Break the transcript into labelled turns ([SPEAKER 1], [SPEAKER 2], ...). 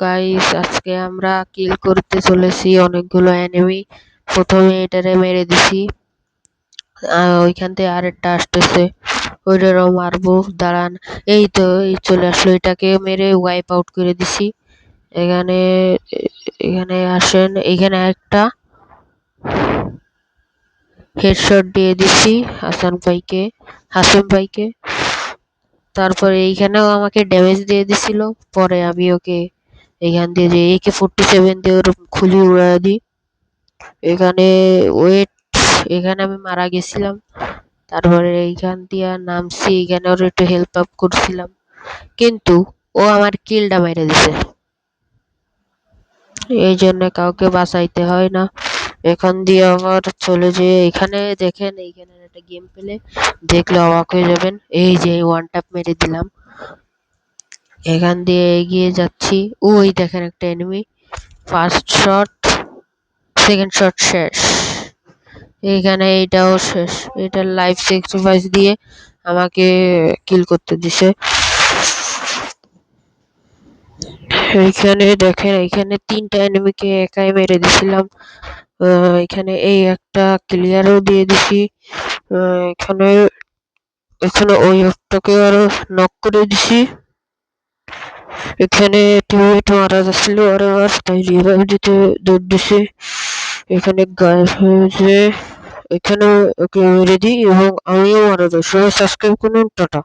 [SPEAKER 1] Guys, আজকে আমরা কিল করতে চলেছি অনেকগুলো এনিমি। প্রথমে এটারে মেরে দিছি, ওইখান থেকে আরেকটা আসতেছে, ওইটারও মারবো। দাঁড়ান, এই তো এই চলে আসলো, এটাকে মেরে ওয়াইপ আউট করে দিছি। এখানে এখানে আসেন, এখানে একটা হেডশট দিয়ে দিছি হাসান ভাইকে। তারপরে এইখানেও আমাকে ড্যামেজ দিয়ে দিছিল, পরে আমি ওকে এখান দিয়ে যে AK-47 দিয়ে ওর খুলি উড়ায় দিই। এখানে এখানে আমি মারা গেছিলাম। তারপরে এইখান দিয়ে নামছি, এখানে ওর একটু হেল্প আপ করছিলাম, কিন্তু ও আমার কিলটা মেরে দিছে। এই জন্য কাউকে বাঁচাইতে হয় না। এখান দিয়ে আবার চলে যেয়ে এখানে দেখেন, এইখানে একটা গেম পেলে দেখলে অবাক হয়ে যাবেন। এই যে ওয়ান ট্যাপ মেরে দিলাম। এখান দিয়ে এগিয়ে যাচ্ছি, ওই দেখেন একটা enemy. First shot, second shot শেষ। এইখানে এইটাও শেষ। এটার লাইফ স্যাক্রিফাইস দিয়ে আমাকে কিল করতে দিছে। এইখানে দেখেন, এইখানে 3টা এনিমিকে একাই মেরে দিছিলাম। এখানে এই একটা ক্লিয়ারও দিয়ে দিছি। এখানে ওই একটাকে আরো নক করে দিছি। এখানে টিমমেট মারা যাচ্ছিল, আর তাই রিভাইভ দিতে দৌড় দিছি। এখানে গায়েব হয়েছে, এখানে ওকে মেরে দিই এবং আমিও মারা যাই। সবাই সাবস্ক্রাইব করুন, টাটা।